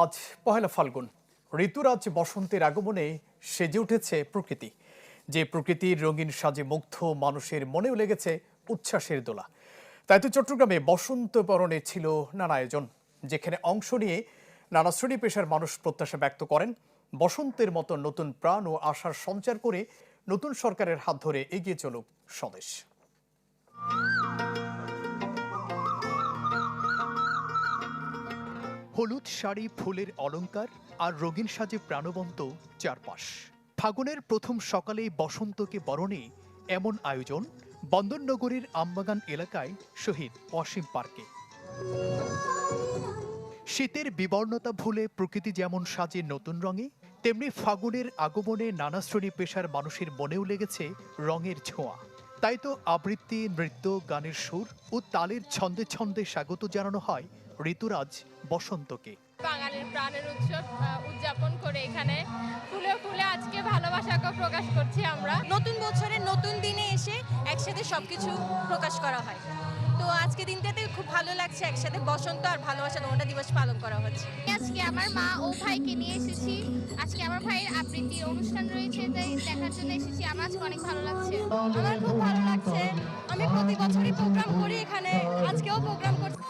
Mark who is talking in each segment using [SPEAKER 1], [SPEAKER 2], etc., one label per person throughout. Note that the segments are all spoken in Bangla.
[SPEAKER 1] আজ পহেলা ফাল্গুন। ঋতুরাজ বসন্তের আগমনে সেজে উঠেছে প্রকৃতি। যে প্রকৃতির রঙিন সাজে মুগ্ধ মানুষের মনেও লেগেছে উচ্ছ্বাসের দোলা। তাই তো চট্টগ্রামে বসন্ত বরণে ছিল নানা আয়োজন, যেখানে অংশ নিয়ে নানা শ্রেণী পেশার মানুষ প্রত্যাশা ব্যক্ত করেন বসন্তের মতো নতুন প্রাণ ও আশার সঞ্চার করে নতুন সরকারের হাত ধরে এগিয়ে চলুক স্বদেশ। হলুদ শাড়ি, ফুলের অলংকার আর রঙিন সাজে প্রাণবন্ত চারপাশ। ফাগুনের প্রথম সকালেই বসন্তকে বরণে এমন আয়োজন বন্দরনগরীর আমবাগান এলাকায় শহীদ ওয়াসিম পার্কে। শীতের বিবর্ণতা ভুলে প্রকৃতি যেমন সাজে নতুন রঙে, তেমনি ফাগুনের আগমনে নানা শ্রেণী পেশার মানুষের মনেও লেগেছে রঙের ছোঁয়া। তাই তো আবৃত্তি, নৃত্য, গানের সুর ও তালের ছন্দে ছন্দে স্বাগত জানানো হয় ঋতুরাজ বসন্তকে।
[SPEAKER 2] বাঙালির প্রাণের উৎসব উদযাপন করে এখানে ফুলে ফুলে আজকে ভালোবাসাকে প্রকাশ করছি আমরা।
[SPEAKER 3] নতুন বছরের নতুন দিনে এসে একসাথে সবকিছু প্রকাশ করা হয়। তো আজকে দিনটাতে খুব ভালো লাগছে, একসাথে বসন্ত আর ভালোবাসা দুটো দিবস পালন করা হচ্ছে।
[SPEAKER 2] আজকে আমার মা ও ভাইকে নিয়ে এসেছি। আজকে আমার ভাইয়ের আবৃত্তি অনুষ্ঠান রয়েছে, তাই দেখার জন্য এসেছি। আমার আজকে অনেক ভালো লাগছে।
[SPEAKER 3] আমার খুব ভালো লাগছে। আমি প্রতি বছরই প্রোগ্রাম করি এখানে, আজকেও প্রোগ্রাম করছি।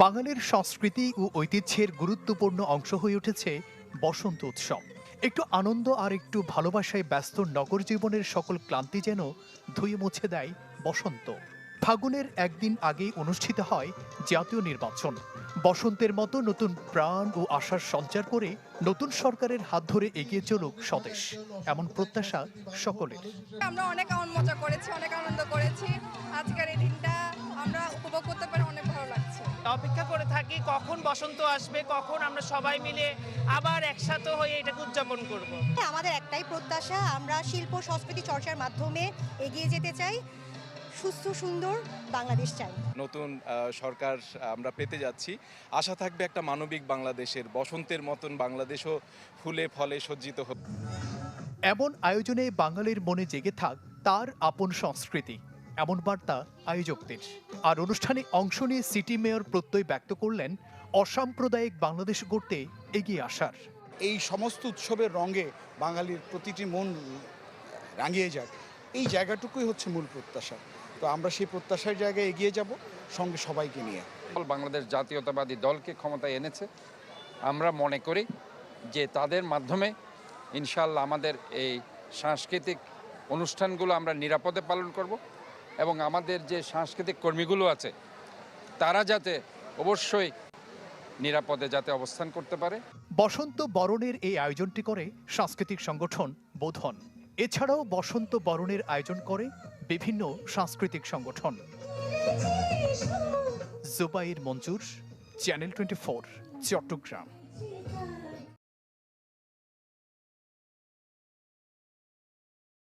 [SPEAKER 1] বাঙালির সংস্কৃতি ও ঐতিহ্যের গুরুত্বপূর্ণ অংশ হয়ে উঠেছে বসন্ত উৎসব। একটু আনন্দ আর একটু ভালোবাসায় ব্যস্ত নগর জীবনের সকল ক্লান্তি যেন ধুয়ে মুছে দেয় বসন্ত। ফাগুনের একদিন আগেই অনুষ্ঠিত হয় জাতীয় নির্বাচন। বসন্তের মতো নতুন প্রাণ ও আশার সঞ্চার করে নতুন সরকারের হাত ধরে এগিয়ে চলুক স্বদেশ, এমন প্রত্যাশা সকলের।
[SPEAKER 3] আমরা অনেক মজা করেছি, অনেক আনন্দ করেছি। আজকের এই দিনটা আমরা উপভোগ করতে পারে অনেক ভালো লাগছে।
[SPEAKER 4] অপেক্ষা করে থাকি কখন বসন্ত আসবে, কখন আমরা সবাই মিলে আবার একসাথে হয়ে এটাকে উদযাপন করব।
[SPEAKER 3] আমাদের একটাই প্রত্যাশা, আমরা শিল্প সংস্কৃতি চর্চার মাধ্যমে এগিয়ে যেতে চাই, সুস্থ সুন্দর বাংলাদেশ চাই।
[SPEAKER 5] নতুন সরকার আমরা পেতে যাচ্ছি। আশা থাকবে একটা মানবিক বাংলাদেশের, বসন্তের মতন বাংলাদেশও ফুলে ফলে সজ্জিত হবে।
[SPEAKER 1] এমন আয়োজনে বাঙালির মনে জেগে থাক তার আপন সংস্কৃতি, এমন বার্তা আয়োজকদের। আর অনুষ্ঠানে অংশ নিয়ে সিটি মেয়র প্রত্যয় ব্যক্ত করলেন অসাম্প্রদায়িক বাংলাদেশ গড়তে এগিয়ে আসার।
[SPEAKER 6] এই সমস্ত উৎসবের রঙে বাঙালির প্রতিটি মন রাঙিয়ে যাক, এই জায়গাটুকুই হচ্ছে মূল প্রত্যাশা। তো আমরা সেই প্রত্যাশার জায়গায় এগিয়ে যাব, সঙ্গে সবাইকে নিয়ে।
[SPEAKER 7] বাংলাদেশ জাতীয়তাবাদী দলকে ক্ষমতায় এনেছে। আমরা মনে করি যে তাদের মাধ্যমে ইনশাআল্লাহ আমাদের এই সাংস্কৃতিক অনুষ্ঠানগুলো আমরা নিরাপদে পালন করব এবং আমাদের যে সাংস্কৃতিক কর্মীগুলো আছে তারা যাতে অবশ্যই নিরাপদে যাতে অবস্থান করতে পারে।
[SPEAKER 1] বসন্ত বরণের এই আয়োজনটি করে সাংস্কৃতিক সংগঠন বোধন। এছাড়াও বসন্ত বরণের আয়োজন করে বিভিন্ন সাংস্কৃতিক সংগঠন। জুবাইর মঞ্জুর, চ্যানেল 24, চট্টগ্রাম।